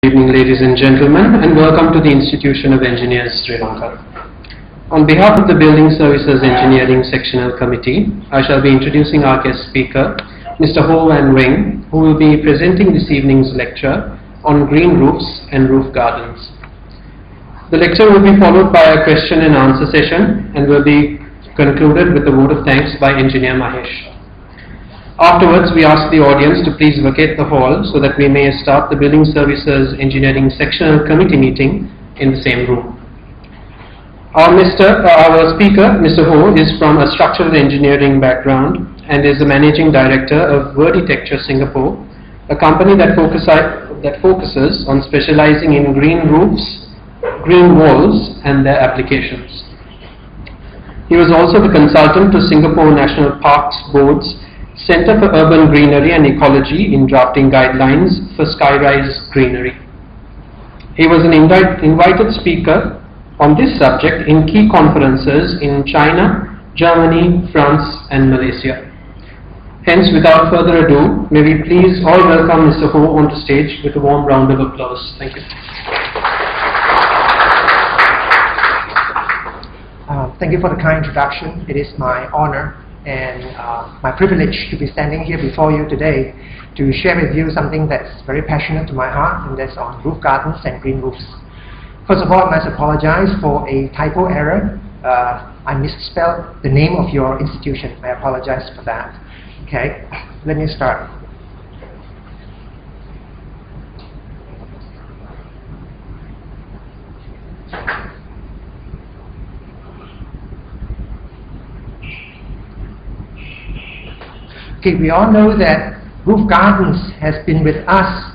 Good evening, ladies and gentlemen, and welcome to the Institution of Engineers, Sri Lanka. On behalf of the Building Services Engineering Sectional Committee, I shall be introducing our guest speaker, Mr. Weng, who will be presenting this evening's lecture on green roofs and roof gardens. The lecture will be followed by a question and answer session and will be concluded with a vote of thanks by Engineer Mahesh. Afterwards, we ask the audience to please vacate the hall so that we may start the Building Services Engineering Sectional Committee meeting in the same room. Our speaker, Mr. Ho, is from a structural engineering background and is the Managing Director of Verditecture Singapore, a company that focuses on specializing in green roofs, green walls and their applications. He was also the consultant to Singapore National Parks Board's Centre for Urban Greenery and Ecology in drafting guidelines for skyrise greenery. He was an invited speaker on this subject in key conferences in China, Germany, France and Malaysia. Hence, without further ado, may we please all welcome Mr. Ho onto stage with a warm round of applause. Thank you. Thank you for the kind introduction. It is my honor and my privilege to be standing here before you today to share with you something that's very passionate to my heart, and that's on roof gardens and green roofs. First of all, I must apologize for a typo error. I misspelled the name of your institution. I apologize for that. Okay, let me start. Okay, we all know that roof gardens has been with us,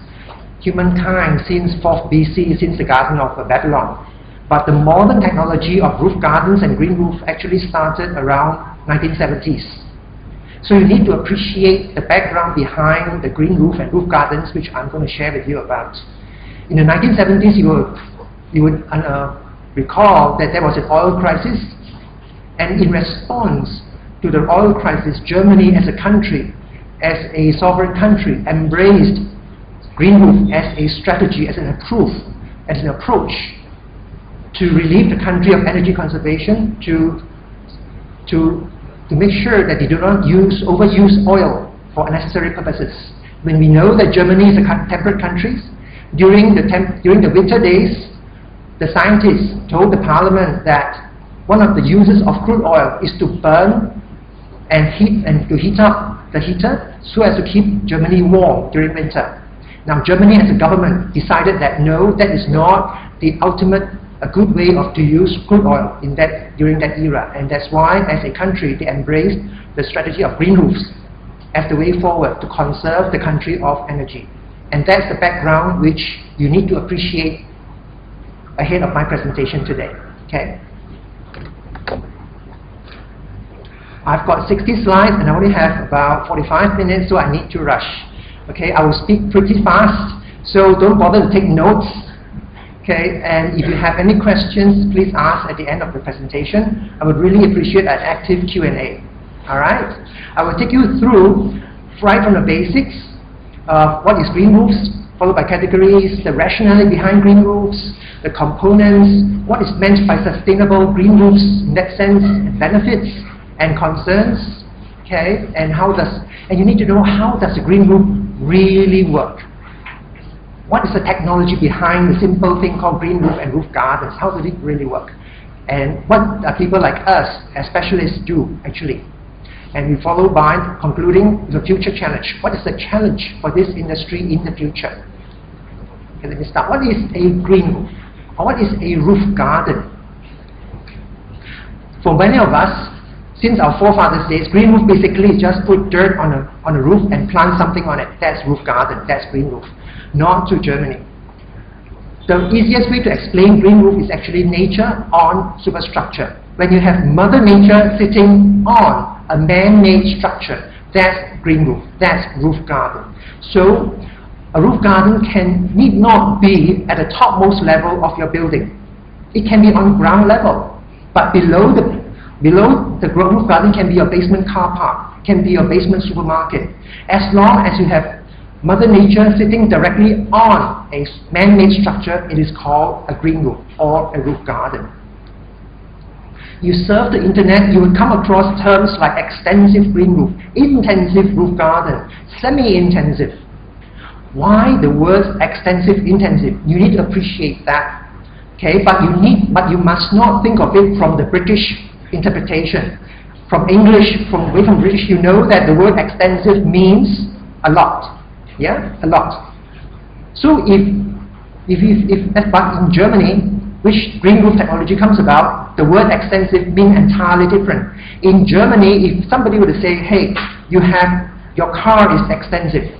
humankind, since 4th BC, since the Garden of Babylon. But the modern technology of roof gardens and green roof actually started around 1970s. So you need to appreciate the background behind the green roof and roof gardens, which I'm going to share with you about. In the 1970s, you would recall that there was an oil crisis, and in response to the oil crisis, Germany as a country, as a sovereign country, embraced green roof as a strategy, as an approach to relieve the country of energy conservation, to make sure that they do not overuse oil for unnecessary purposes. When we know that Germany is a temperate country, during the winter days, the scientists told the parliament that one of the uses of crude oil is to burn and heat up the heater so as to keep Germany warm during winter. Now, Germany as a government decided that no, that is not the ultimate good way to use crude oil during that era, and that's why, as a country, they embraced the strategy of green roofs as the way forward to conserve the country of energy. And that's the background which you need to appreciate ahead of my presentation today. Okay. I've got 60 slides and I only have about 45 minutes, so I need to rush. Okay, I will speak pretty fast, so don't bother to take notes. Okay, and if you have any questions, please ask at the end of the presentation. I would really appreciate an active Q&A. Alright, I will take you through right from the basics of what is green roofs, followed by categories, the rationale behind green roofs, the components, what is meant by sustainable green roofs in that sense, and benefits and concerns, okay, and you need to know how does a green roof really work. What is the technology behind the simple thing called green roof and roof gardens? How does it really work? And what people like us as specialists do actually? And we follow by concluding the future challenge. What is the challenge for this industry in the future? Okay, let me start. What is a green roof? Or what is a roof garden? For many of us, since our forefathers' days, green roof basically just put dirt on a roof and plant something on it. That's roof garden, that's green roof. Not to Germany. The easiest way to explain green roof is actually nature on superstructure. When you have Mother Nature sitting on a man-made structure, that's green roof, that's roof garden. So a roof garden need not be at the topmost level of your building. It can be on ground level, but below the roof garden can be your basement car park, can be your basement supermarket. As long as you have Mother Nature sitting directly on a man-made structure, it is called a green roof or a roof garden. You surf the internet, you will come across terms like extensive green roof, intensive roof garden, semi-intensive. Why the word extensive, intensive? You need to appreciate that. Okay, but you must not think of it from the British interpretation. From English, from British, you know that the word extensive means a lot. Yeah, a lot. So but in Germany, which green roof technology comes about, the word extensive means entirely different. In Germany, if somebody were to say, hey, your car is extensive,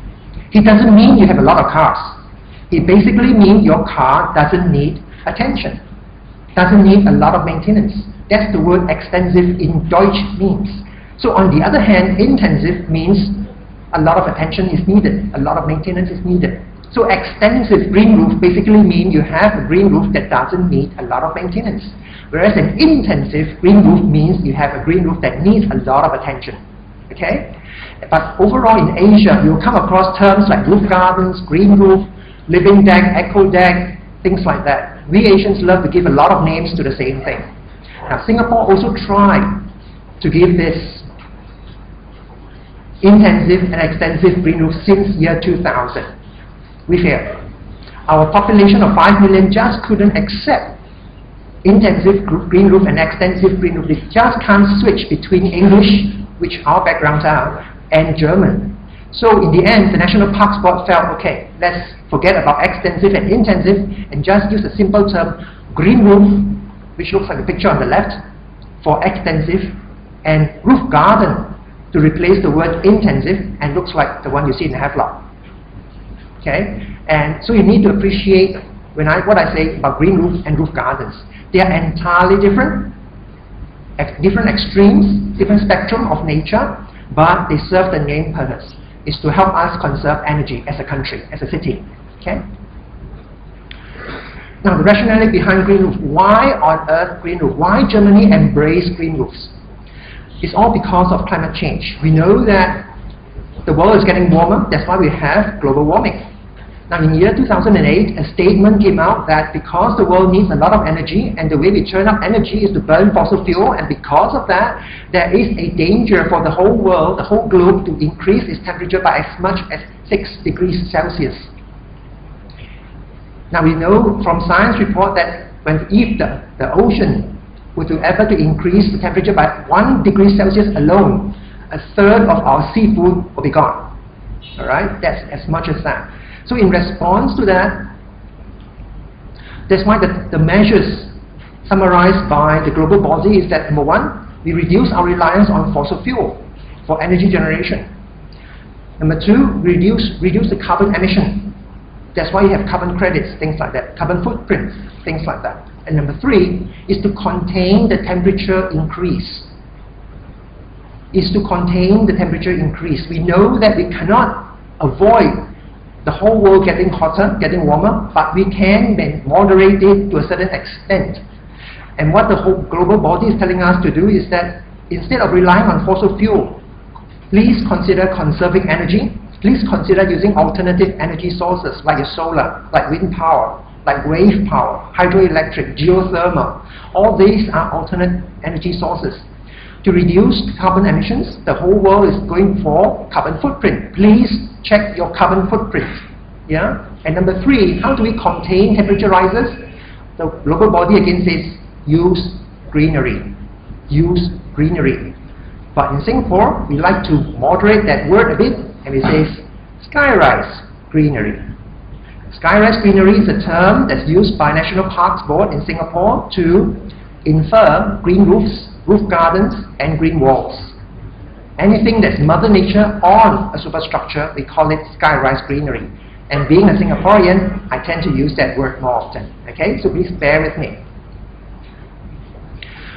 it doesn't mean you have a lot of cars. It basically means your car doesn't need attention, doesn't need a lot of maintenance. That's the word extensive in Deutsch means. So on the other hand, intensive means a lot of attention is needed, a lot of maintenance is needed. So extensive green roof basically means you have a green roof that doesn't need a lot of maintenance. Whereas an intensive green roof means you have a green roof that needs a lot of attention. Okay? But overall in Asia, you'll come across terms like roof gardens, green roof, living deck, eco deck, things like that. We Asians love to give a lot of names to the same thing. Now Singapore also tried to give this intensive and extensive green roof since year 2000. We failed. Our population of 5 million just couldn't accept intensive green roof and extensive green roof. They just can't switch between English, which our backgrounds are, and German. So in the end, the National Parks Board felt, okay, let's forget about extensive and intensive and just use a simple term, green roof, which looks like the picture on the left, for extensive, and roof garden to replace the word intensive and looks like the one you see in the Havelock. Okay, and so you need to appreciate what I say about green roof and roof gardens. They are entirely different, different extremes, different spectrum of nature, but they serve the main purpose, is to help us conserve energy as a country, as a city. Okay. Now the rationale behind green roof. Why on earth green roof? Why Germany embrace green roofs? It's all because of climate change. We know that the world is getting warmer, that's why we have global warming. Now in year 2008, a statement came out that because the world needs a lot of energy and the way we turn up energy is to burn fossil fuel, and because of that, there is a danger for the whole world, the whole globe, to increase its temperature by as much as 6 degrees Celsius. Now we know from science report that if the ocean were to ever to increase the temperature by 1 degree Celsius alone, a third of our seafood will be gone. Alright, that's as much as that. So in response to that, that's why the measures summarized by the global body is that number one, we reduce our reliance on fossil fuel for energy generation. Number two, reduce the carbon emission. That's why you have carbon credits, things like that, carbon footprint, things like that. And number three is to contain the temperature increase. We know that we cannot avoid the whole world getting hotter, getting warmer, but we can then moderate it to a certain extent. And what the whole global body is telling us to do is that instead of relying on fossil fuel, please consider conserving energy. Please consider using alternative energy sources like solar, like wind power, like wave power, hydroelectric, geothermal. All these are alternate energy sources. To reduce carbon emissions, the whole world is going for carbon footprint. Please check your carbon footprint. Yeah? And number three, how do we contain temperature rises? The global body again says, use greenery. Use greenery. But in Singapore, we like to moderate that word a bit, and we say skyrise greenery. Skyrise greenery is a term that's used by National Parks Board in Singapore to infer green roofs, roof gardens, and green walls. Anything that's Mother Nature on a superstructure, we call it skyrise greenery. And being a Singaporean, I tend to use that word more often. Okay, so please bear with me.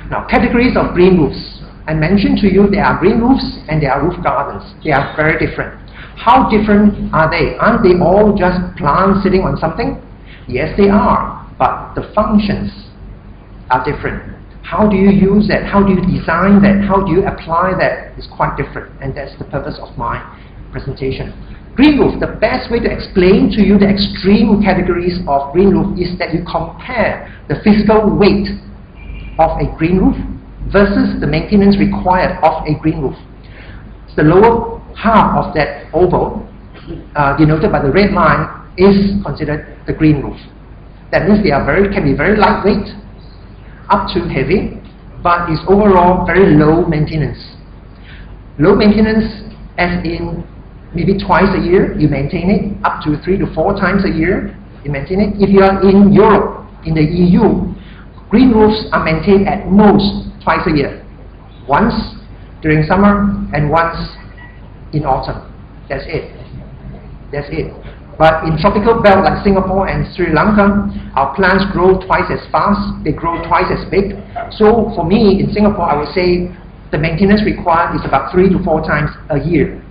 Now, categories of green roofs. I mentioned to you there are green roofs and there are roof gardens. They are very different. How different are they? Aren't they all just plants sitting on something? Yes, they are, but the functions are different. How do you use that? How do you design that? How do you apply that? Is quite different, and that's the purpose of my presentation. Green roof, the best way to explain to you the extreme categories of green roof is that you compare the physical weight of a green roof versus the maintenance required of a green roof. The lower half of that oval, denoted by the red line, is considered the green roof. That means they are can be very lightweight, up to heavy, but is overall very low maintenance. Low maintenance as in maybe twice a year you maintain it, up to 3 to 4 times a year you maintain it. If you are in Europe, in the EU, green roofs are maintained at most twice a year. Once during summer and once in autumn. That's it. That's it. But in tropical belt like Singapore and Sri Lanka, our plants grow twice as fast, they grow twice as big. So for me, in Singapore, I would say the maintenance required is about 3 to 4 times a year.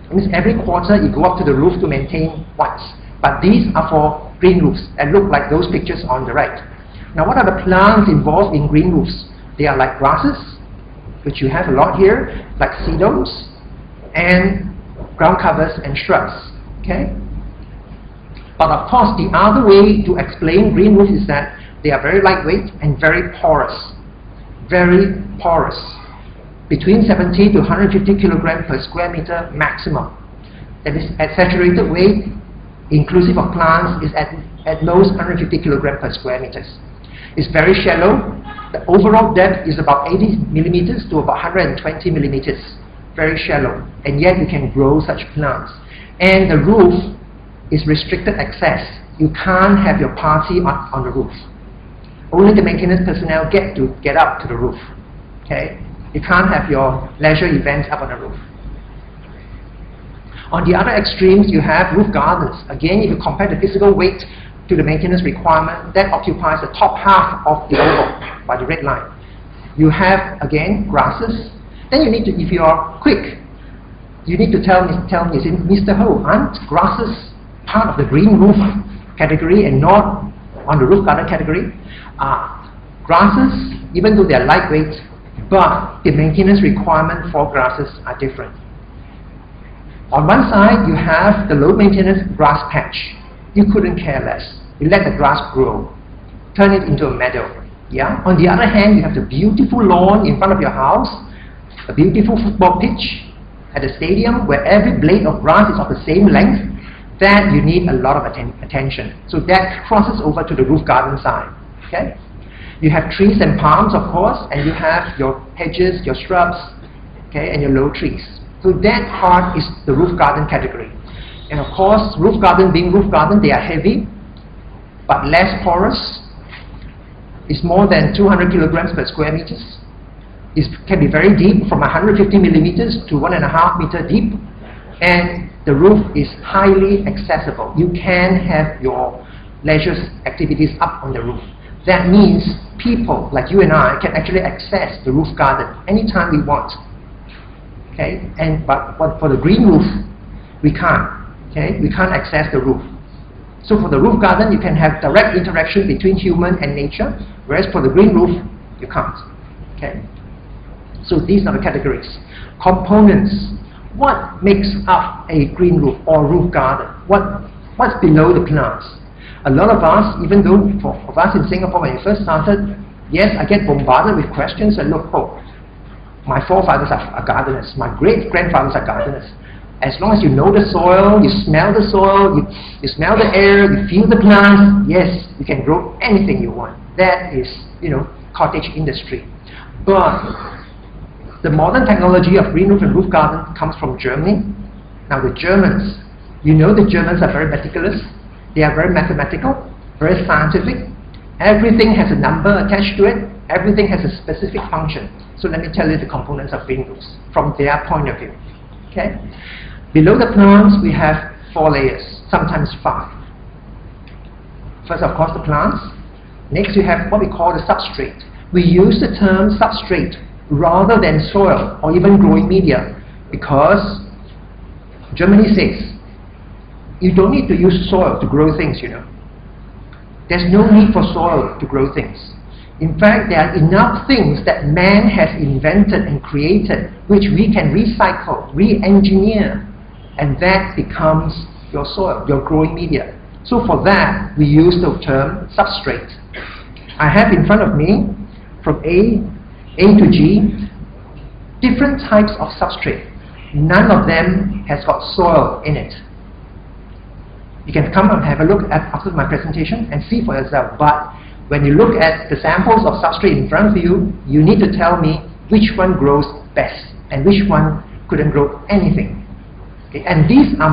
It means every quarter you go up to the roof to maintain once. But these are for green roofs that look like those pictures on the right. Now what are the plants involved in green roofs? They are like grasses, which you have a lot here, like sedums, and ground covers and shrubs. Okay? But of course, the other way to explain green roof is that they are very lightweight and very porous. Very porous. Between 70 to 150 kilograms per square meter maximum. That is, at saturated weight, inclusive of plants, is at most 150 kilograms per square meters. It's very shallow. The overall depth is about 80 millimeters to about 120 millimeters. Very shallow. And yet you can grow such plants. And the roof is restricted access. You can't have your party on the roof. Only the maintenance personnel get up to the roof. Okay? You can't have your leisure events up on the roof. On the other extremes, you have roof gardens. Again, if you compare the physical weight to the maintenance requirement, that occupies the top half of the oval by the red line. You have, again, grasses. Then you need to, if you are quick, you need to tell me, Mr. Ho, aren't grasses part of the green roof category and not on the roof garden category? Grasses, even though they are lightweight, but the maintenance requirement for grasses are different. On one side, you have the low maintenance grass patch. You couldn't care less. You let the grass grow, turn it into a meadow. Yeah? On the other hand, you have the beautiful lawn in front of your house, a beautiful football pitch at the stadium where every blade of grass is of the same length. That you need a lot of attention. So that crosses over to the roof garden side. Okay? You have trees and palms, of course, and you have your hedges, your shrubs, okay, and your low trees. So that part is the roof garden category. And of course, roof garden being roof garden, they are heavy, but less porous. It's more than 200 kilograms per square meters. It can be very deep, from 150 millimeters to 1.5 meter deep. And the roof is highly accessible. You can have your leisure activities up on the roof. That means people like you and I can actually access the roof garden anytime we want. Okay? But for the green roof, we can't. Okay? We can't access the roof. So for the roof garden, you can have direct interaction between human and nature, whereas for the green roof, you can't. Okay? So these are the categories. Components. What makes up a green roof or roof garden? What's below the plants? A lot of us, even though for us in Singapore when we first started, yes, I get bombarded with questions and look, my forefathers are gardeners, my great-grandfathers are gardeners. As long as you know the soil, you smell the soil, you smell the air, you feel the plants, yes, you can grow anything you want. That is, cottage industry. But the modern technology of green roof and roof garden comes from Germany. Now the Germans, the Germans are very meticulous. They are very mathematical, very scientific. Everything has a number attached to it. Everything has a specific function. So let me tell you the components of green roofs from their point of view. Okay? Below the plants, we have 4 layers, sometimes 5. First, of course, the plants. Next, you have what we call the substrate. We use the term substrate rather than soil or even growing media because Germany says you don't need to use soil to grow things, There's no need for soil to grow things. In fact, there are enough things that man has invented and created which we can recycle, re-engineer, and that becomes your soil, your growing media. So for that, we use the term substrate. I have in front of me, from A to G, different types of substrate. None of them has got soil in it. You can come and have a look at after my presentation and see for yourself. But when you look at the samples of substrate in front of you, you need to tell me which one grows best and which one couldn't grow anything. Okay? And these are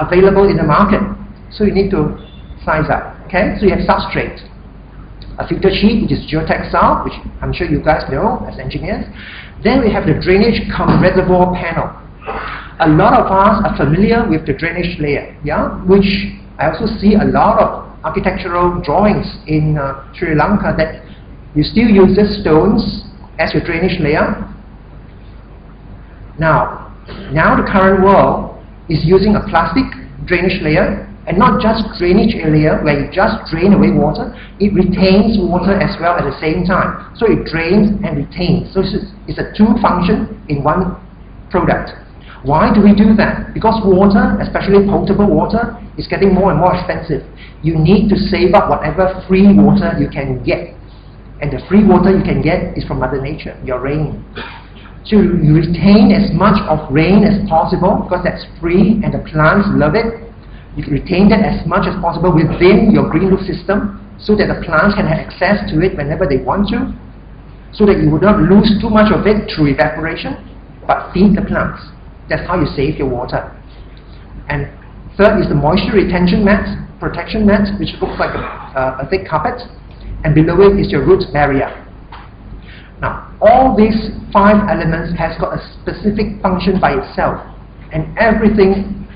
available in the market, so you need to size up. Okay? So you have substrate, a filter sheet, which is geotextile, which I'm sure you guys know as engineers. Then we have the drainage cum reservoir panel. A lot of us are familiar with the drainage layer, yeah, which I also see a lot of architectural drawings in Sri Lanka that you still use the stones as your drainage layer. Now the current world is using a plastic drainage layer, and not just drainage layer where you just drain away water, it retains water as well at the same time. So it drains and retains. So it's a two function in one product. Why do we do that? Because water, especially potable water, is getting more and more expensive. You need to save up whatever free water you can get. And the free water you can get is from Mother Nature, your rain. So you retain as much of rain as possible because that's free and the plants love it. You can retain that as much as possible within your green roof system so that the plants can have access to it whenever they want to, so that you would not lose too much of it through evaporation, but feed the plants. That's how you save your water. And third is the moisture retention mat, protection mat, which looks like a thick carpet, and below it is your root barrier. Now, all these 5 elements has got a specific function by itself, and everything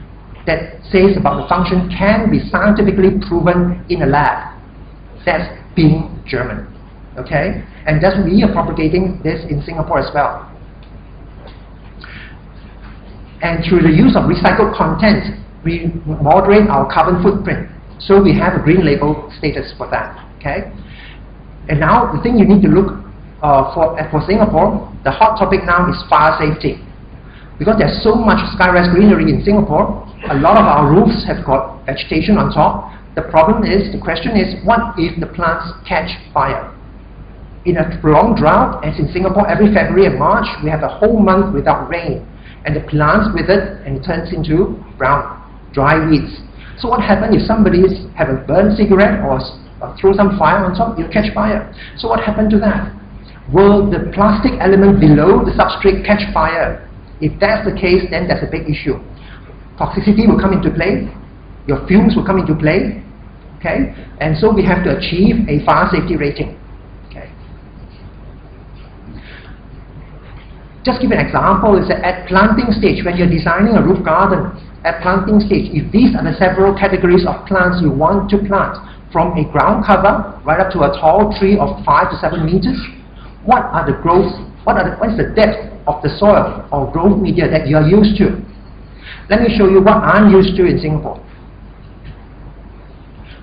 that says about the function can be scientifically proven in a lab. That's being German, okay? And that's we are propagating this in Singapore as well. And through the use of recycled content, we moderate our carbon footprint. So we have a green label status for that, okay? And now the thing you need to look for Singapore, the hot topic now is fire safety. Because there's so much skyrise greenery in Singapore, a lot of our roofs have got vegetation on top. The question is, what if the plants catch fire? In a prolonged drought, as in Singapore, every February and March, we have a whole month without rain. And the plants with it, and it turns into brown, dry weeds. So what happens if somebody have a burnt cigarette or throw some fire on top, you'll catch fire. So what happened to that? Will the plastic element below the substrate catch fire? If that's the case, then that's a big issue. Toxicity will come into play, your fumes will come into play, okay? And so we have to achieve a fire safety rating, okay? Just give an example, is that at planting stage, when you're designing a roof garden, at planting stage, if these are the several categories of plants you want to plant, from a ground cover right up to a tall tree of 5 to 7 meters, what is the depth of the soil or growth media that you are used to? Let me show you what I'm used to in Singapore.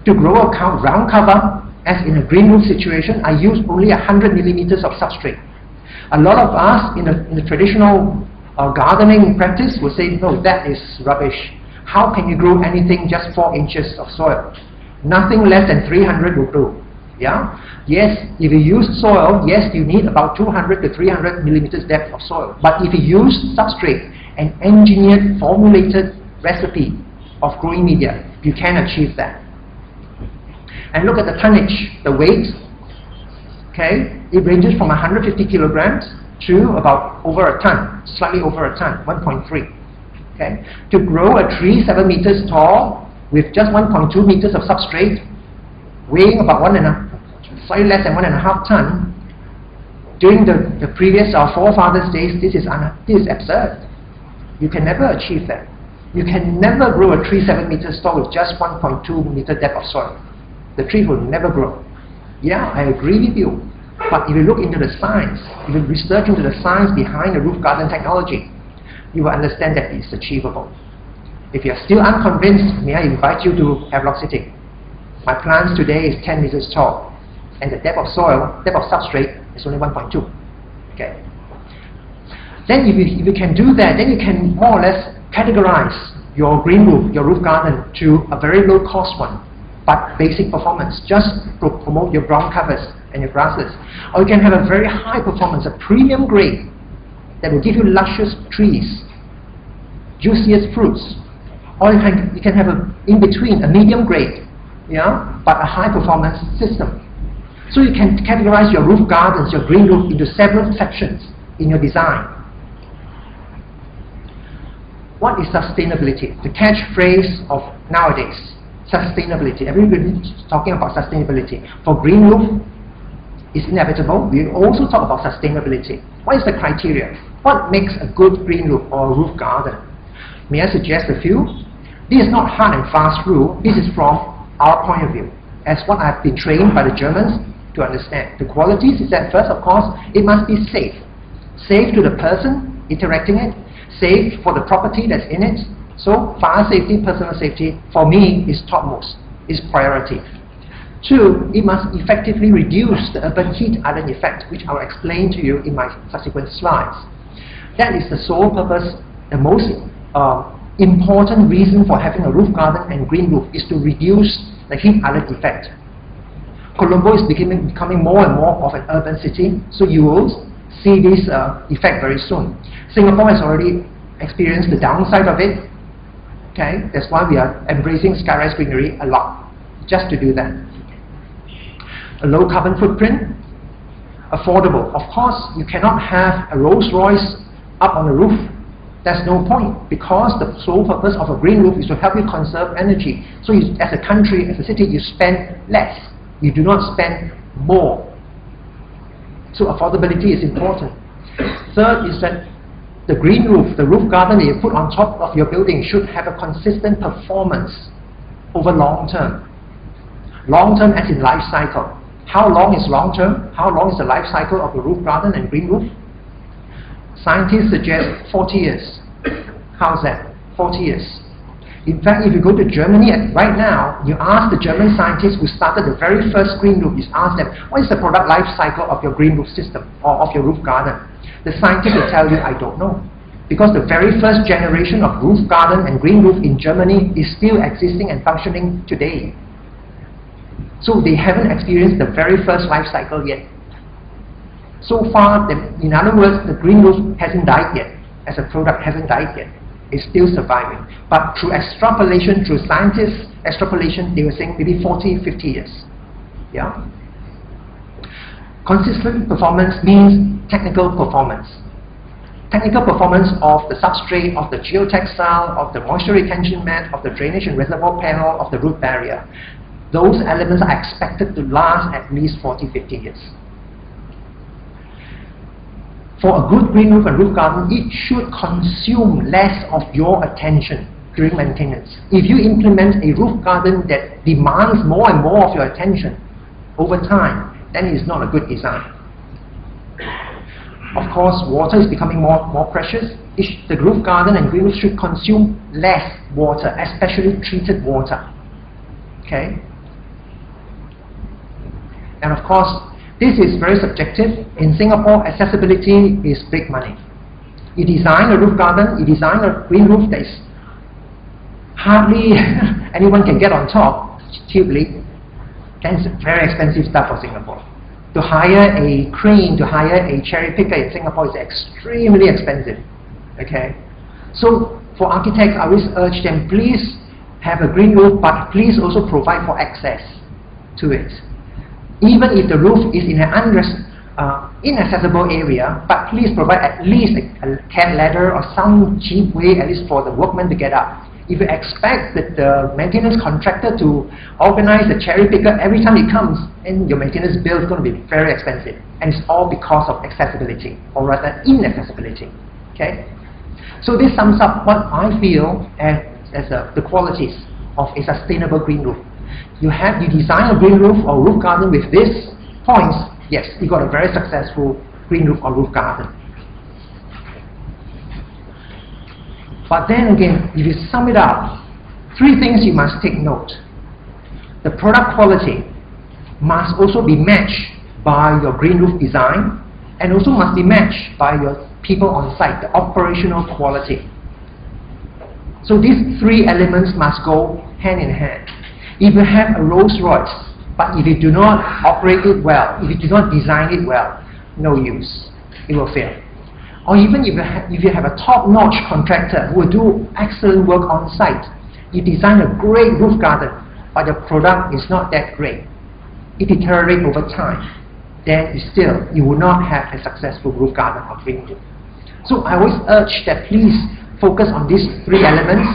To grow a ground cover, as in a green roof situation, I use only 100 millimeters of substrate. A lot of us in the traditional gardening practice will say, no, that is rubbish. How can you grow anything just 4 inches of soil? Nothing less than 300 will grow. Yeah? Yes, if you use soil, yes, you need about 200 to 300 millimeters depth of soil. But if you use substrate, an engineered, formulated recipe of growing media, you can achieve that. And look at the tonnage, the weight. Okay, it ranges from 150 kilograms to about over a ton, slightly over a ton, 1.3. Okay, to grow a tree 7 meters tall with just 1.2 meters of substrate, weighing about slightly less than 1.5 ton. During the previous forefathers' days, this is absurd. You can never achieve that. You can never grow a tree 7 meters tall with just 1.2 meter depth of soil. The tree will never grow. Yeah, I agree with you. But if you look into the science, if you research into the science behind the roof garden technology, you will understand that it's achievable. If you are still unconvinced, may I invite you to Havelock City. My plants today is 10 meters tall, and the depth of soil, depth of substrate is only 1.2. Okay. Then if you can do that, then you can more or less categorize your green roof, your roof garden, to a very low cost one, but basic performance, just to promote your ground covers and your grasses. Or you can have a very high performance, a premium grade, that will give you luscious trees, juiciest fruits. Or you can have a in between, a medium grade, yeah, but a high performance system. So you can categorize your roof gardens, your green roof, into several sections in your design. What is sustainability? The catchphrase of nowadays, sustainability. Everybody's talking about sustainability. For green roof, it's inevitable. We also talk about sustainability. What is the criteria? What makes a good green roof or a roof garden? May I suggest a few? This is not hard and fast rule. This is from our point of view, as what I've been trained by the Germans to understand. The qualities is that first, of course, it must be safe. Safe to the person interacting it, safe for the property that's in it. So fire safety, personal safety, for me, is topmost, is priority. Two, it must effectively reduce the urban heat island effect, which I'll explain to you in my subsequent slides. That is the sole purpose, the most important reason for having a roof garden and green roof is to reduce the heat island effect. Colombo is becoming more and more of an urban city, so you will see this effect very soon. Singapore has already experienced the downside of it. Okay, that's why we are embracing skyrise greenery a lot, just to do that. A low carbon footprint, affordable. Of course, you cannot have a Rolls Royce up on the roof. There's no point, because the sole purpose of a green roof is to help you conserve energy. So you, as a country, as a city, you spend less. You do not spend more. So affordability is important. Third is that the green roof, the roof garden that you put on top of your building should have a consistent performance over long term. Long term as in life cycle. How long is long term? How long is the life cycle of a roof garden and green roof? Scientists suggest 40 years. How's that? 40 years. In fact, if you go to Germany right now, you ask the German scientists who started the very first green roof, you ask them, what is the product life cycle of your green roof system or of your roof garden? The scientist will tell you, I don't know. Because the very first generation of roof garden and green roof in Germany is still existing and functioning today. So they haven't experienced the very first life cycle yet. So far, in other words, the green roof hasn't died yet. As a product, hasn't died yet. It's still surviving. But through extrapolation, through scientists' extrapolation, they were saying maybe 40, 50 years. Yeah? Consistent performance means technical performance. Technical performance of the substrate, of the geotextile, of the moisture retention mat, of the drainage and reservoir panel, of the root barrier. Those elements are expected to last at least 40, 50 years. For a good green roof and roof garden, it should consume less of your attention during maintenance. If you implement a roof garden that demands more and more of your attention over time, then it is not a good design. Of course, water is becoming more precious. The roof garden and green roof should consume less water, especially treated water. Okay? And of course, this is very subjective. In Singapore, accessibility is big money. You design a roof garden, you design a green roof that is hardly anyone can get on top, cheaply, then it's very expensive stuff for Singapore. To hire a crane, to hire a cherry picker in Singapore is extremely expensive. Okay? So for architects, I always urge them, please have a green roof, but please also provide for access to it. Even if the roof is in an inaccessible area, but please provide at least a cat ladder or some cheap way, at least for the workmen to get up. If you expect that the maintenance contractor to organize the cherry picker every time it comes, then your maintenance bill is going to be very expensive. And it's all because of accessibility, or rather inaccessibility. Okay? So this sums up what I feel as the qualities of a sustainable green roof. You design a green roof or roof garden with these points, yes, you got a very successful green roof or roof garden. But then again, if you sum it up, three things you must take note. The product quality must also be matched by your green roof design, and also must be matched by your people on site, the operational quality. So these three elements must go hand in hand. If you have a Rolls Royce, but if you do not operate it well, if you do not design it well, no use. It will fail. Or even if you have a top-notch contractor who will do excellent work on site, you design a great roof garden, but the product is not that great. It deteriorates over time. Then you will not have a successful roof garden or green roof. So I always urge that please focus on these three elements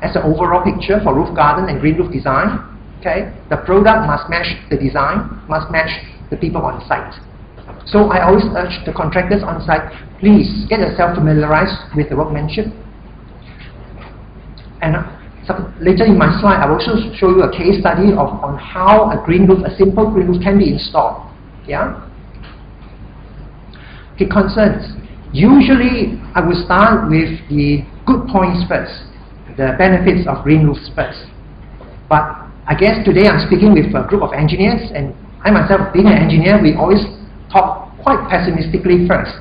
as an overall picture for roof garden and green roof design. Okay? The product must match the design, must match the people on site. So I always urge the contractors on site, please get yourself familiarized with the workmanship. And later in my slide, I will also show you a case study on how a green roof, a simple green roof, can be installed. Yeah? Okay, concerns. Usually, I will start with the good points first, the benefits of green roofs first. But I guess today I'm speaking with a group of engineers, and I myself, being an engineer, we always talk quite pessimistically first.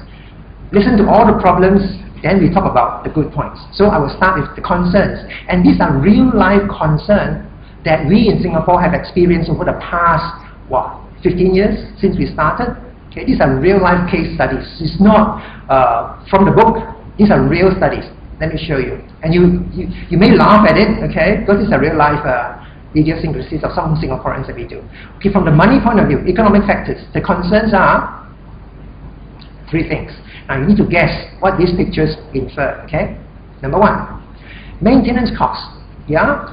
Listen to all the problems, then we talk about the good points. So I will start with the concerns. And these are real-life concerns that we in Singapore have experienced over the past, 15 years since we started. Okay, these are real-life case studies. It's not from the book. These are real studies. Let me show you. And you may laugh at it, okay, because it's a real-life idiosyncrasies of some Singaporeans that we do. Okay, from the money point of view, economic factors, the concerns are three things. Now you need to guess what these pictures infer, okay? Number one, maintenance costs. Yeah?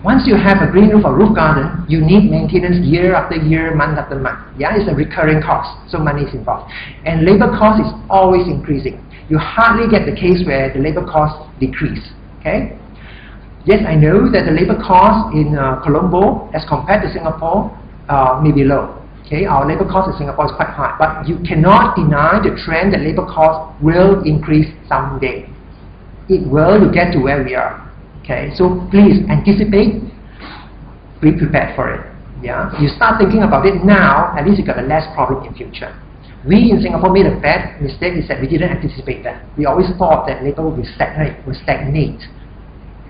Once you have a green roof or roof garden, you need maintenance year after year, month after month. Yeah, it's a recurring cost, so money is involved. And labor cost is always increasing. You hardly get the case where the labor costs decrease, okay? Yes, I know that the labor cost in Colombo, as compared to Singapore, may be low. Okay, our labor cost in Singapore is quite high, but you cannot deny the trend that labor cost will increase someday. It will to get to where we are. Okay, so please anticipate, be prepared for it. Yeah, you start thinking about it now, at least you got a less problem in future. We in Singapore made a bad mistake, is that we didn't anticipate that. We always thought that labor will stagnate.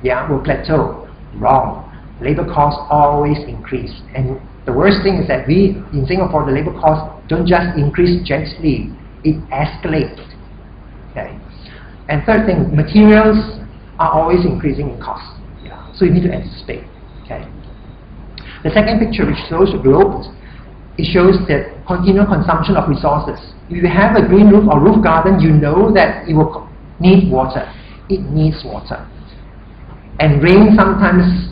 Yeah, will plateau. Wrong. Labor costs always increase, and the worst thing is that we in Singapore, the labor costs don't just increase gently, it escalates. Okay. And third thing, materials are always increasing in cost. Yeah. So you need to anticipate. Okay. The second picture, which shows the globe, it shows the continual consumption of resources. If you have a green roof or roof garden, you know that it will need water. It needs water. And rain sometimes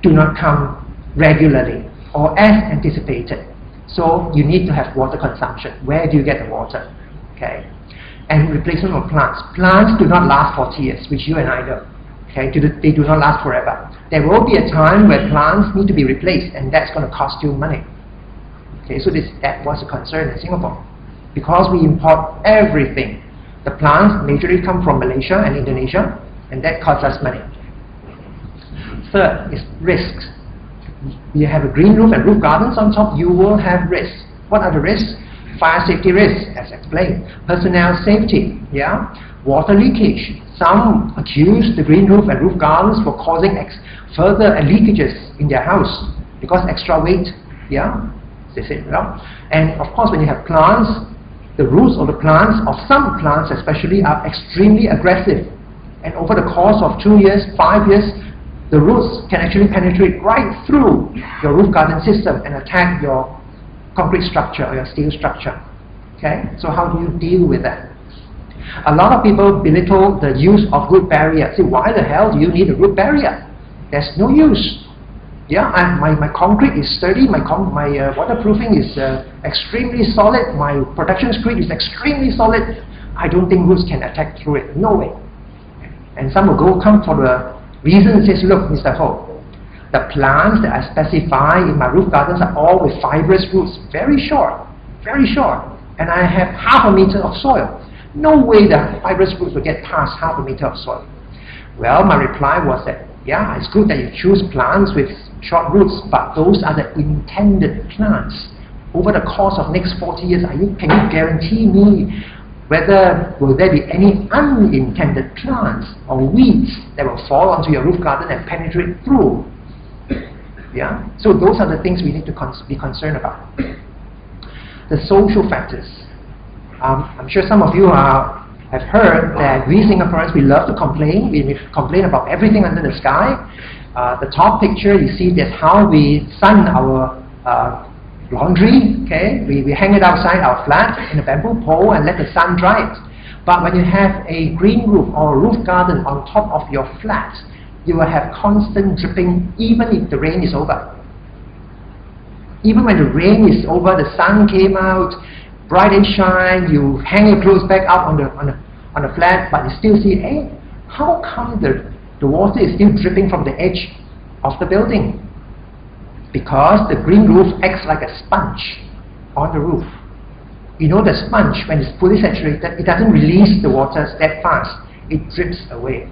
do not come regularly or as anticipated. So you need to have water consumption. Where do you get the water? Okay. And replacement of plants. Plants do not last 40 years, which you and I know. Okay. They do not last forever. There will be a time where plants need to be replaced, and that's going to cost you money. Okay. So that was a concern in Singapore. Because we import everything. The plants majorly come from Malaysia and Indonesia, and that costs us money. Third is risks. You have a green roof and roof gardens on top, you will have risks. What are the risks? Fire safety risks, as explained. Personnel safety, yeah? Water leakage. Some accuse the green roof and roof gardens for causing further leakages in their house because extra weight, yeah? They say, yeah? And of course, when you have plants, the roots of the plants, of some plants especially, are extremely aggressive. And over the course of 2 years, 5 years, the roots can actually penetrate right through your roof garden system and attack your concrete structure or your steel structure. Okay? So how do you deal with that? A lot of people belittle the use of root barrier. Say, why the hell do you need a root barrier? There's no use. Yeah, my concrete is sturdy, my waterproofing is extremely solid, my protection screen is extremely solid. I don't think roots can attack through it. No way. And some will come for the reason says, look, Mr. Ho, the plants that I specify in my roof gardens are all with fibrous roots, very short, and I have ½ meter of soil. No way the fibrous roots will get past ½ meter of soil. Well, my reply was that, yeah, it's good that you choose plants with short roots, but those are the intended plants. Over the course of next 40 years, can you guarantee me whether will there be any unintended plants or weeds that will fall onto your roof garden and penetrate through. Yeah? So those are the things we need to be concerned about. The social factors. I'm sure some of you have heard that we Singaporeans, we love to complain. We complain about everything under the sky. The top picture, you see that's how we sun our laundry. Okay, we hang it outside our flat in a bamboo pole and let the sun dry it. But when you have a green roof or a roof garden on top of your flat, you will have constant dripping even if the rain is over. Even when the rain is over, the sun came out, bright and shine, you hang your clothes back up on the flat, but you still see, hey, how come the water is still dripping from the edge of the building? Because the green roof acts like a sponge on the roof. You know the sponge, when it's fully saturated, it doesn't release the water that fast. It drips away.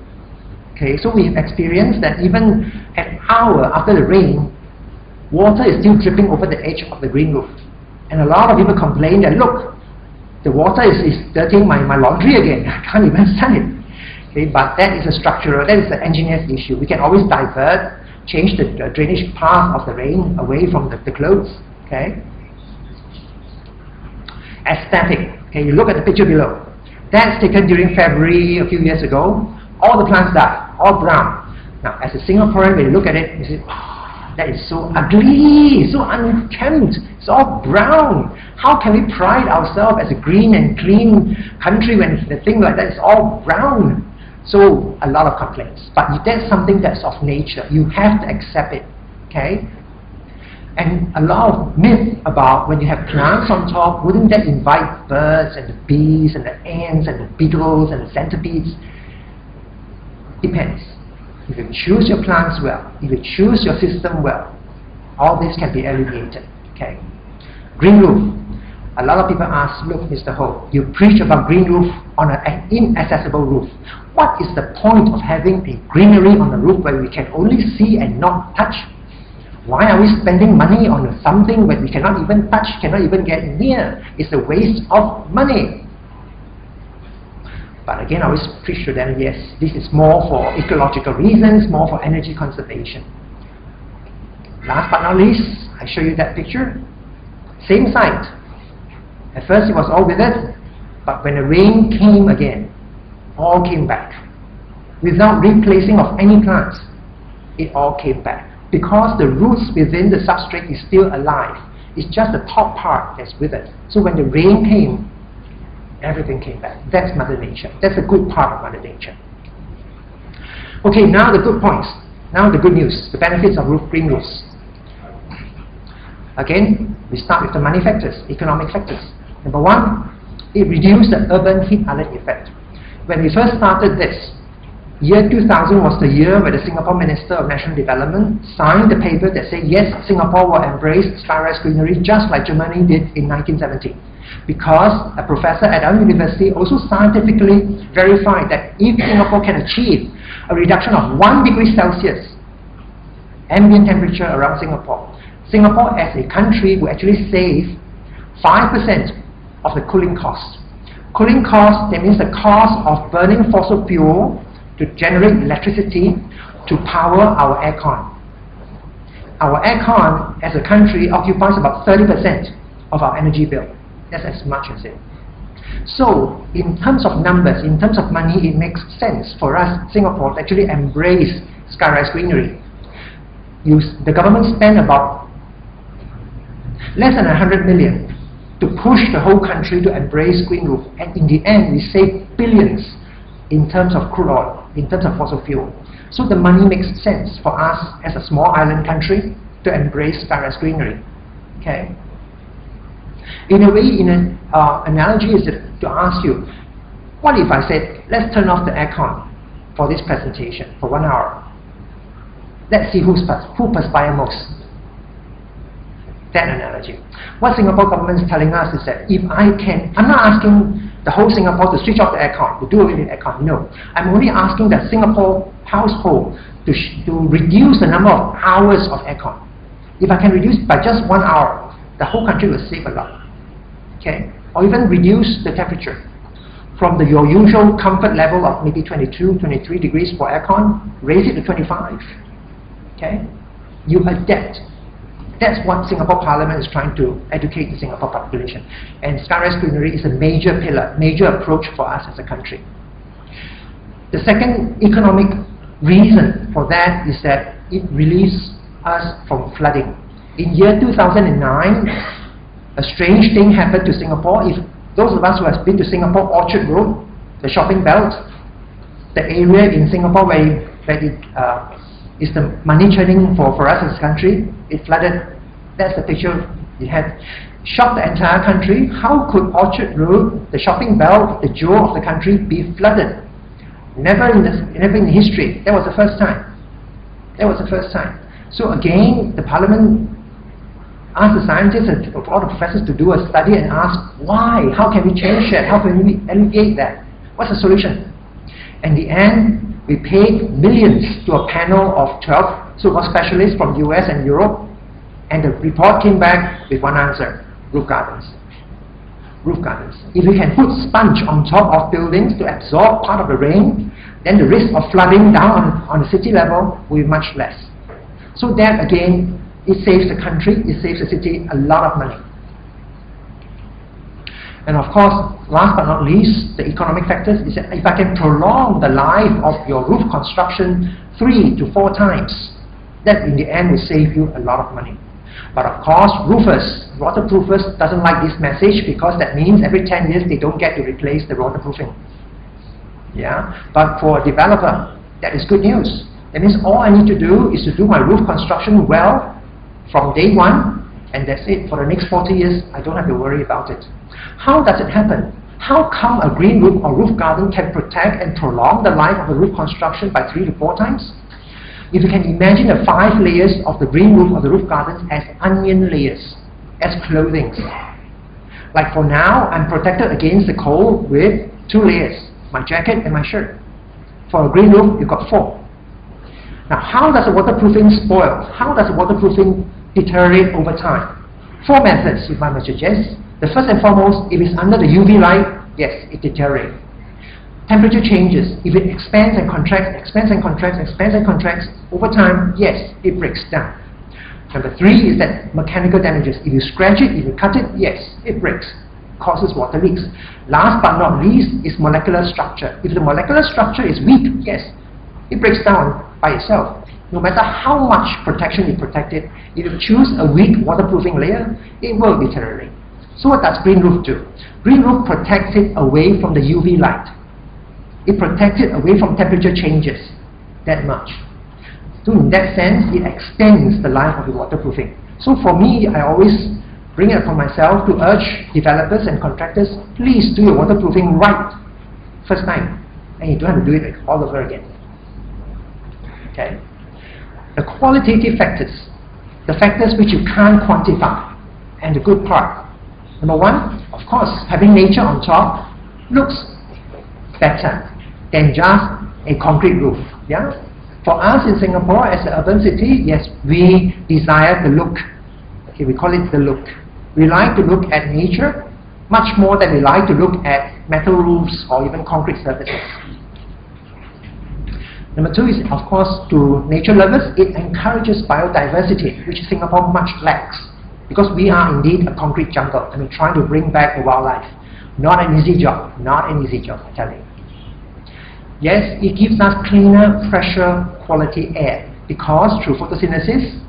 Okay, so we've experienced that even an hour after the rain, water is still dripping over the edge of the green roof. And a lot of people complain that, look, the water is dirtying my laundry again. I can't even stand it. Okay, but that is a structural, that is an engineer's issue. We can always divert, change the drainage path of the rain away from the clothes. Okay. Aesthetic. Okay, you look at the picture below. That's taken during February a few years ago. All the plants died, all brown. Now, as a Singaporean, when you look at it, you say, oh, that is so ugly, so unkempt, it's all brown. How can we pride ourselves as a green and clean country when the thing like that is all brown? So, a lot of complaints. But that's something that's of nature. You have to accept it. Okay? And a lot of myth about when you have plants on top, wouldn't that invite birds and the bees and the ants and the beetles and the centipedes? Depends. If you choose your plants well, if you choose your system well, all this can be alleviated. Okay. Green roof. A lot of people ask, look, Mr. Ho, you preach about green roof on an inaccessible roof. What is the point of having a greenery on a roof where we can only see and not touch? Why are we spending money on something that we cannot even touch, cannot even get near? It's a waste of money. But again, I always preach to them, yes, this is more for ecological reasons, more for energy conservation. Last but not least, I show you that picture. Same site. At first it was all withered, but when the rain came again, all came back. Without replacing of any plants, it all came back. Because the roots within the substrate is still alive. It's just the top part that's withered. So when the rain came, everything came back. That's Mother Nature. That's a good part of Mother Nature. Okay, now the good points. Now the good news, the benefits of green roofs. Again, we start with the money factors, economic factors. Number one, it reduced the urban heat island effect. When we first started this, year 2000 was the year where the Singapore Minister of National Development signed the paper that said, yes, Singapore will embrace skyrise greenery just like Germany did in 1970. Because a professor at our university also scientifically verified that if Singapore can achieve a reduction of 1 degree Celsius ambient temperature around Singapore, Singapore as a country will actually save 5% of the cooling cost. Cooling cost, that means the cost of burning fossil fuel to generate electricity to power our aircon. Our aircon as a country occupies about 30% of our energy bill. That's as much as it. So, in terms of numbers, in terms of money, it makes sense for us, Singapore, to actually embrace skyrise greenery. The government spent about less than 100 million to push the whole country to embrace green roof, and in the end, we save billions in terms of crude oil, in terms of fossil fuel. So the money makes sense for us as a small island country to embrace skyrise greenery. Okay. In a way, an analogy is to ask you, what if I said, let's turn off the aircon for this presentation for 1 hour. Let's see who perspires most. That analogy. What Singapore government is telling us is that if I'm not asking the whole Singapore to switch off the aircon, to do away with the aircon. No. I'm only asking the Singapore household to reduce the number of hours of aircon. If I can reduce by just 1 hour, the whole country will save a lot. Okay? Or even reduce the temperature. from your usual comfort level of maybe 22, 23 degrees for aircon, raise it to 25. Okay? You adapt. That's what Singapore Parliament is trying to educate the Singapore population. And skyrise greenery is a major pillar, major approach for us as a country. The second economic reason for that is that it relieves us from flooding. In year 2009, a strange thing happened to Singapore. If those of us who have been to Singapore Orchard Road, the shopping belt, the area in Singapore where it is the money churning for us as a country, it flooded. That's the picture it had. Shocked the entire country. How could Orchard Road, the shopping belt, the jewel of the country, be flooded? Never in history. That was the first time. That was the first time. So again, the Parliament asked the scientists and all the professors to do a study and ask why, how can we change that, how can we alleviate that, what's the solution? In the end, we paid millions to a panel of 12 super specialists from US and Europe, and the report came back with one answer: roof gardens. Roof gardens. If we can put sponge on top of buildings to absorb part of the rain, then the risk of flooding down on the city level will be much less. So that again, it saves the country, it saves the city a lot of money. And of course, last but not least, the economic factors is that if I can prolong the life of your roof construction 3 to 4 times, that in the end will save you a lot of money. But of course, roofers, waterproofers doesn't like this message, because that means every 10 years they don't get to replace the waterproofing. Yeah? But for a developer, that is good news. That means all I need to do is to do my roof construction well from day one, and that's it. For the next 40 years, I don't have to worry about it. How does it happen? How come a green roof or roof garden can protect and prolong the life of a roof construction by 3 to 4 times? If you can imagine the 5 layers of the green roof or the roof gardens as onion layers, as clothing. Like for now, I'm protected against the cold with 2 layers, my jacket and my shirt. For a green roof, you've got 4. Now, how does the waterproofing spoil? How does the waterproofing deteriorate over time? 4 methods, if I may suggest. The first and foremost, if it's under the UV light, yes, it deteriorates. Temperature changes. If it expands and contracts, expands and contracts, expands and contracts, over time, yes, it breaks down. Number 3 is that mechanical damages. If you scratch it, if you cut it, yes, it breaks, causes water leaks. Last but not least is molecular structure. If the molecular structure is weak, yes, it breaks down by itself. No matter how much protection you protect it, if you choose a weak waterproofing layer, it will deteriorate. So what does green roof do? Green roof protects it away from the UV light. It protects it away from temperature changes, that much. So in that sense, it extends the life of the waterproofing. So for me, I always bring it upon myself to urge developers and contractors, please do your waterproofing right first time, and you don't have to do it all over again. Okay? The qualitative factors, the factors which you can't quantify, and the good part. Number 1, of course, having nature on top looks better than just a concrete roof. Yeah? For us in Singapore, as an urban city, yes, we desire the look. Okay, we call it the look. We like to look at nature much more than we like to look at metal roofs or even concrete surfaces. Number 2 is, of course, to nature lovers, it encourages biodiversity, which Singapore much lacks, because we are indeed a concrete jungle, and we're trying to bring back the wildlife. Not an easy job, not an easy job, I tell you. Yes, it gives us cleaner, fresher quality air, because through photosynthesis,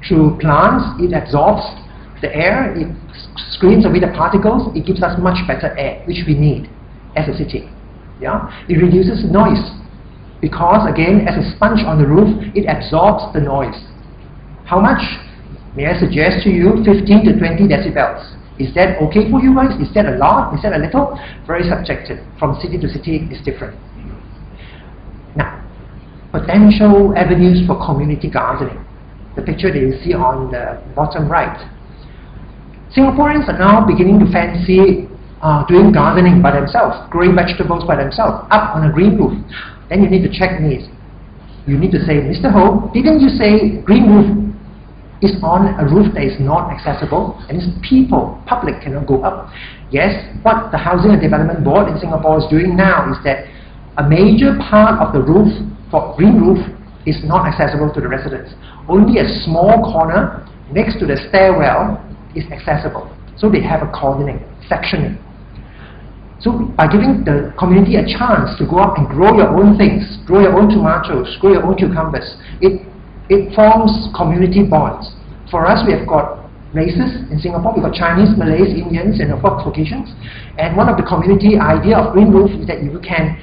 through plants, it absorbs the air, it screens away the particles, it gives us much better air, which we need as a city. Yeah? It reduces noise, because again, as a sponge on the roof, it absorbs the noise. How much? May I suggest to you 15 to 20 decibels. Is that okay for you guys? Is that a lot? Is that a little? Very subjective. From city to city, it's different. Now, potential avenues for community gardening. The picture that you see on the bottom right. Singaporeans are now beginning to fancy doing gardening by themselves, growing vegetables by themselves, up on a green roof. Then you need to check me. You need to say, Mr. Ho, didn't you say green roof is on a roof that is not accessible, and public cannot go up. Yes, what the Housing and Development Board in Singapore is doing now is that a major part of the roof, for green roof, is not accessible to the residents. Only a small corner next to the stairwell is accessible. So they have a cordoning, sectioning. So by giving the community a chance to go up and grow your own things, grow your own tomatoes, grow your own cucumbers, it forms community bonds. For us, we have got races in Singapore. We've got Chinese, Malays, Indians, and of course Caucasians. And one of the community idea of green roof is that you can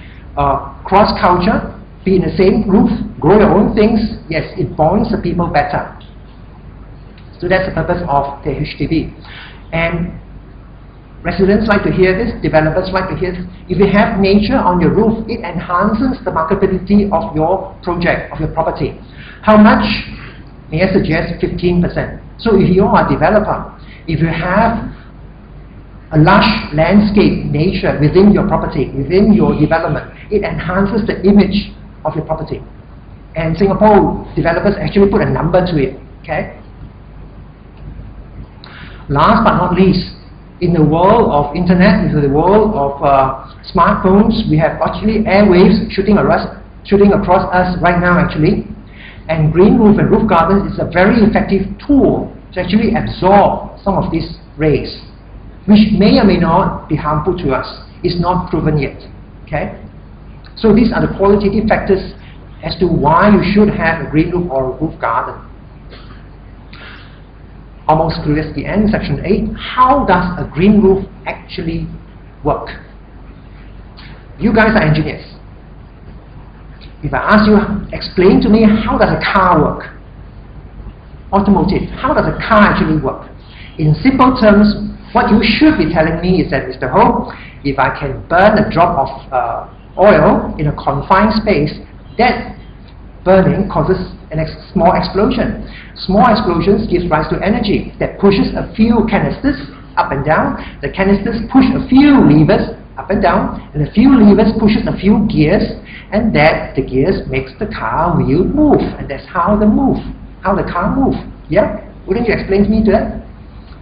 cross-culture, be in the same roof, grow your own things. Yes, it bonds the people better. So that's the purpose of the HDB. And residents like to hear this, developers like to hear this. If you have nature on your roof, it enhances the marketability of your project, of your property. How much? May I suggest 15%. So if you are a developer, if you have a lush landscape nature within your property, within your development, it enhances the image of your property. And Singapore developers actually put a number to it. Okay. Last but not least, in the world of internet, in the world of smartphones, we have actually airwaves shooting across us right now actually. And green roof and roof gardens is a very effective tool to actually absorb some of these rays, which may or may not be harmful to us. It's not proven yet. Okay? So these are the qualitative factors as to why you should have a green roof or a roof garden. Almost close to the end, section 8. How does a green roof actually work? You guys are engineers. If I ask you, explain to me, how does a car work? Automotive, how does a car actually work? In simple terms, what you should be telling me is that, Mr. Ho, if I can burn a drop of oil in a confined space, that burning causes a small explosion. Small explosions gives rise to energy that pushes a few canisters up and down. The canisters push a few levers up and down, and a few levers pushes a few gears, and that the gears makes the car wheel move, and that's how the car moves. Yeah? Wouldn't you explain to me that?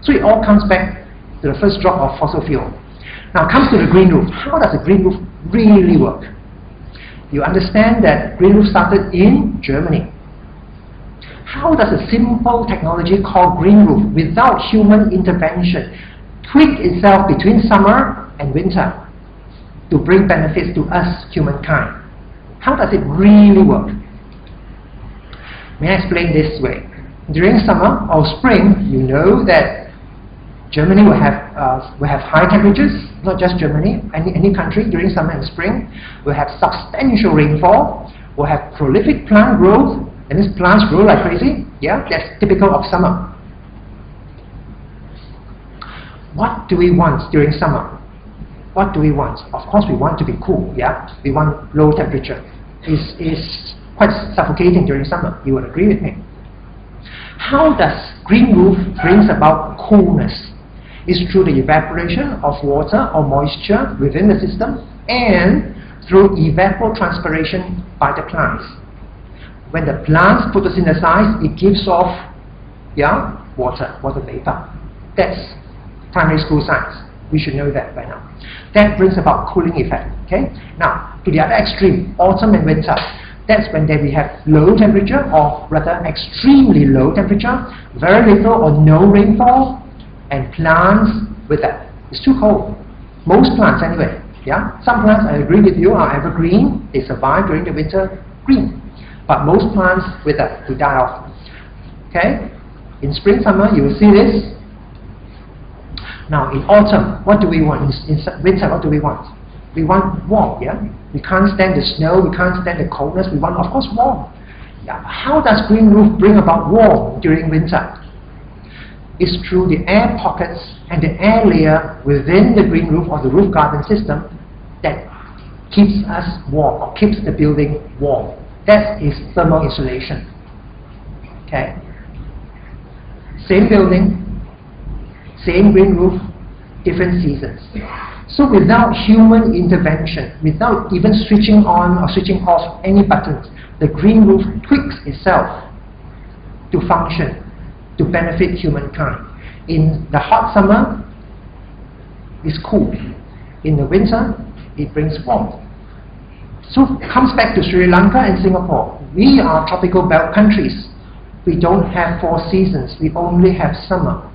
So it all comes back to the first drop of fossil fuel. Now comes to the green roof. How does a green roof really work? You understand that green roof started in Germany. How does a simple technology called green roof, without human intervention, tweak itself between summer and winter to bring benefits to us, humankind? How does it really work? May I explain this way? During summer or spring, you know that Germany will have high temperatures. Not just Germany, any country during summer and spring will have substantial rainfall, will have prolific plant growth, and these plants grow like crazy. Yeah, that's typical of summer. What do we want during summer? What do we want? Of course, we want to be cool. Yeah, we want low temperature. It's quite suffocating during summer. You would agree with me. How does green roof brings about coolness? It's through the evaporation of water or moisture within the system and through evapotranspiration by the plants. When the plants photosynthesize, it gives off water vapor. That's primary school science. We should know that by now. That brings about cooling effect. Okay. Now to the other extreme, autumn and winter. That's when we have low temperature, or rather extremely low temperature, very little or no rainfall, and plants wither. It's too cold. Most plants anyway. Yeah. Some plants, I agree with you, are evergreen. They survive during the winter green. But most plants wither, to die off. Okay? In spring, summer, you will see this. Now, in autumn, what do we want? In winter, what do we want? We want warm, yeah? We can't stand the snow, we can't stand the coldness, we want, of course, warm. Yeah. How does green roof bring about warm during winter? It's through the air pockets and the air layer within the green roof or the roof garden system that keeps us warm, or keeps the building warm. That is thermal insulation. Okay? Same building, same green roof, different seasons. So without human intervention, without even switching on or switching off any buttons, the green roof tweaks itself to function to benefit humankind. In the hot summer, it's cool. In the winter, it brings warmth. So it comes back to Sri Lanka and Singapore. We are tropical belt countries. We don't have 4 seasons. We only have summer.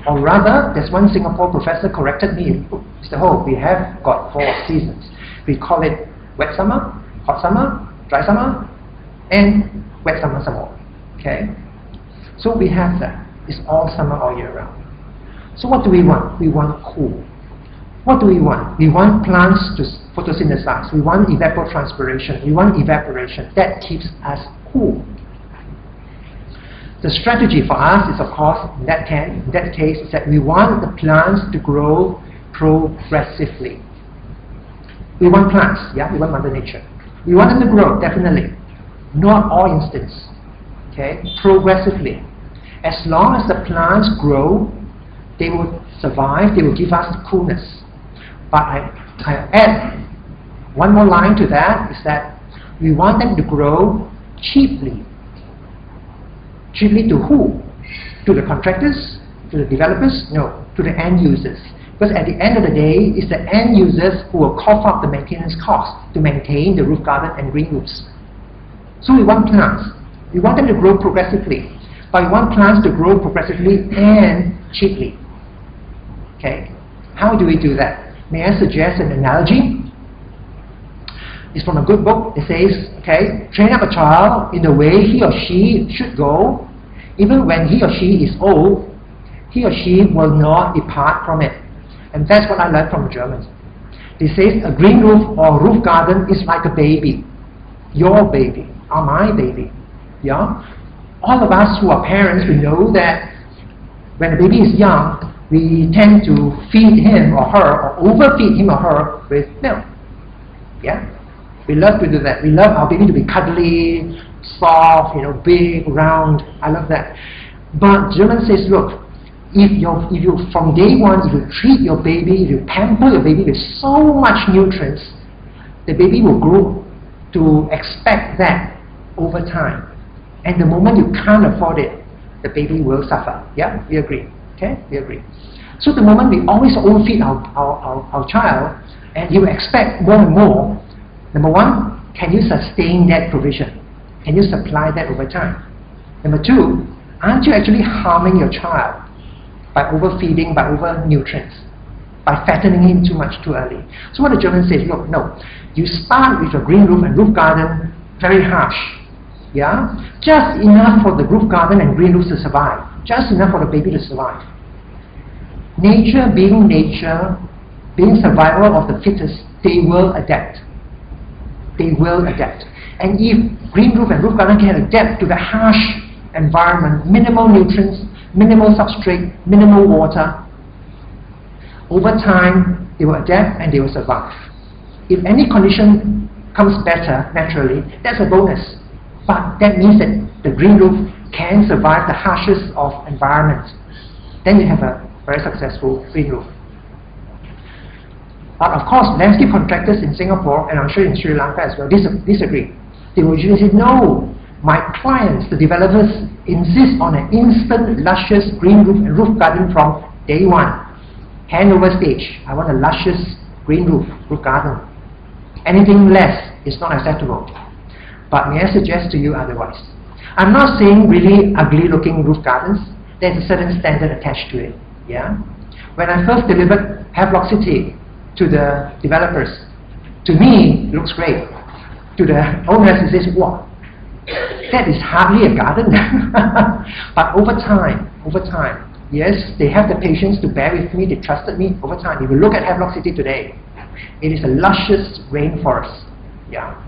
Or rather, there's one Singapore professor corrected me, Mr. Ho, we have got 4 seasons. We call it wet summer, hot summer, dry summer, and wet summer some more. Okay? So we have that. It's all summer all year round. So what do we want? We want cool. What do we want? We want plants to photosynthesize. We want evapotranspiration. We want evaporation. That keeps us cool. The strategy for us is, of course, in that case, is that we want the plants to grow progressively. We want plants, yeah, we want Mother Nature. We want them to grow, definitely. Not all instance, okay, progressively. As long as the plants grow, they will survive, they will give us coolness. But I add one more line to that, is that we want them to grow cheaply. Cheaply to who? To the contractors? To the developers? No, to the end users. Because at the end of the day, it's the end users who will cough up the maintenance cost to maintain the roof garden and green roofs. So we want plants. We want them to grow progressively. But we want plants to grow progressively and cheaply. Okay? How do we do that? May I suggest an analogy? It's from a good book. It says, okay, train up a child in the way he or she should go. Even when he or she is old, he or she will not depart from it. And that's what I learned from the Germans. They say a green roof or roof garden is like a baby. Your baby, or my baby. Yeah? All of us who are parents, we know that when a baby is young, we tend to feed him or her, or overfeed him or her with milk. Yeah? We love to do that. We love our baby to be cuddly, soft, big, round. I love that. But German says, look, if you from day one, if you treat your baby, if you pamper your baby with so much nutrients, the baby will grow to expect that over time. And the moment you can't afford it, the baby will suffer. Yeah, we agree. Okay, we agree. So the moment we always overfeed our child, and you expect more and more, number one, can you sustain that provision? Can you supply that over time? Number two, aren't you actually harming your child by overfeeding, by over-nutrients, by fattening him too much too early? So what the German says, look, no, you start with your green roof and roof garden very harsh, yeah? Just enough for the roof garden and green roofs to survive, just enough for the baby to survive. Nature being survival of the fittest, they will adapt. They will adapt. And if green roof and roof garden can adapt to the harsh environment, minimal nutrients, minimal substrate, minimal water, over time they will adapt and they will survive. If any condition comes better naturally, that's a bonus. But that means that the green roof can survive the harshest of environments. Then you have a very successful green roof. But of course, landscape contractors in Singapore, and I'm sure in Sri Lanka as well, disagree. They will usually say, no, my clients, the developers, insist on an instant, luscious green roof and roof garden from day one. Handover stage, I want a luscious green roof garden. Anything less is not acceptable. But may I suggest to you otherwise? I'm not saying really ugly looking roof gardens. There's a certain standard attached to it. Yeah? When I first delivered Havelock City to the developers, to me, it looks great. To the owners, it says, wow, that is hardly a garden. But over time, yes, they have the patience to bear with me, they trusted me. Over time, if you look at Havelock City today, it is a luscious rainforest. Yeah.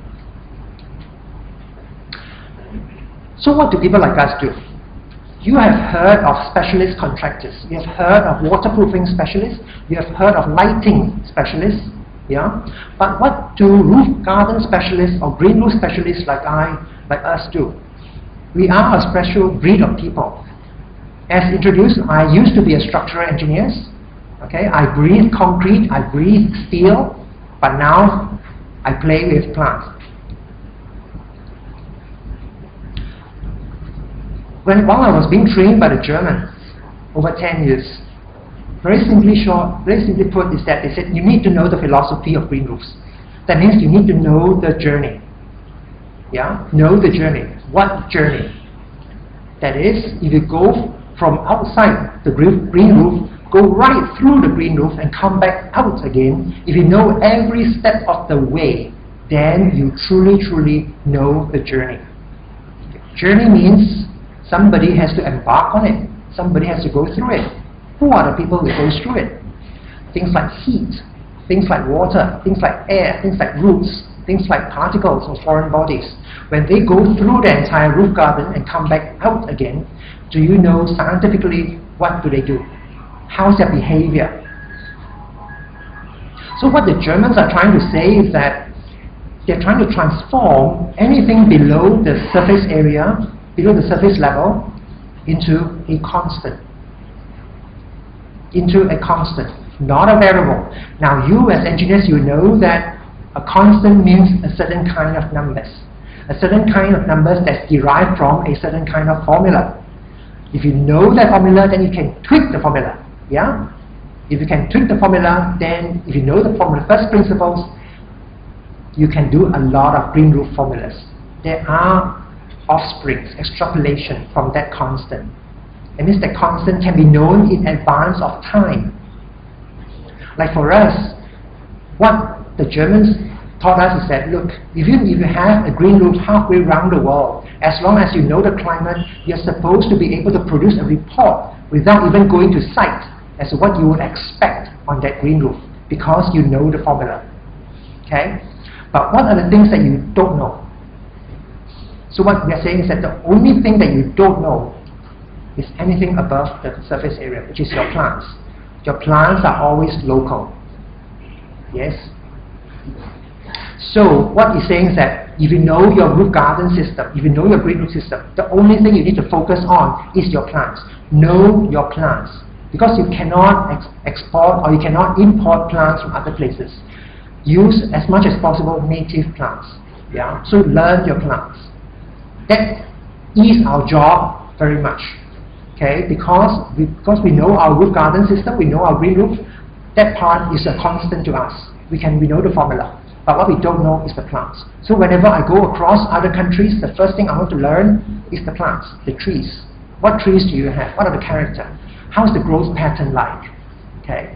So what do people like us do? You have heard of specialist contractors. You have heard of waterproofing specialists. You have heard of lighting specialists. Yeah? But what do roof garden specialists or green roof specialists like us do? We are a special breed of people. As introduced, I used to be a structural engineer. Okay? I breathe concrete, I breathe steel, but now I play with plants. While I was being trained by the Germans over 10 years, very simply put, is that they said you need to know the philosophy of green roofs. That means you need to know the journey. Yeah, know the journey. What journey? That is, if you go from outside the green roof, go right through the green roof and come back out again. If you know every step of the way, then you truly know the journey. Journey means somebody has to embark on it. Somebody has to go through it. Who are the people who goes through it? Things like heat, things like water, things like air, things like roots, things like particles or foreign bodies. When they go through the entire roof garden and come back out again, do you know scientifically what do they do? How's their behavior? So what the Germans are trying to say is that they're trying to transform anything below the surface area, below the surface level, into a constant. Into a constant, not a variable. Now you as engineers, you know that a constant means a certain kind of numbers. A certain kind of numbers that's derived from a certain kind of formula. If you know that formula, then you can tweak the formula. Yeah? If you can tweak the formula, then if you know the formula first principles, you can do a lot of green roof formulas. There are offsprings, extrapolation from that constant. It means that constant can be known in advance of time. Like for us, what the Germans taught us is that, look, even if you have a green roof halfway around the world, as long as you know the climate, you're supposed to be able to produce a report without even going to site as to what you would expect on that green roof, because you know the formula. Okay? But what are the things that you don't know? So what we are saying is that the only thing that you don't know is anything above the surface area, which is your plants. Your plants are always local. Yes? So what he's saying is that if you know your roof garden system, if you know your green roof system, the only thing you need to focus on is your plants. Know your plants. Because you cannot export or you cannot import plants from other places. Use as much as possible native plants. Yeah? So learn your plants. That is our job very much. Okay? Because we know our roof garden system, we know our green roof, that part is a constant to us. We know the formula. But what we don't know is the plants. So whenever I go across other countries, the first thing I want to learn is the plants, the trees. What trees do you have? What are the character? How's the growth pattern like? Okay?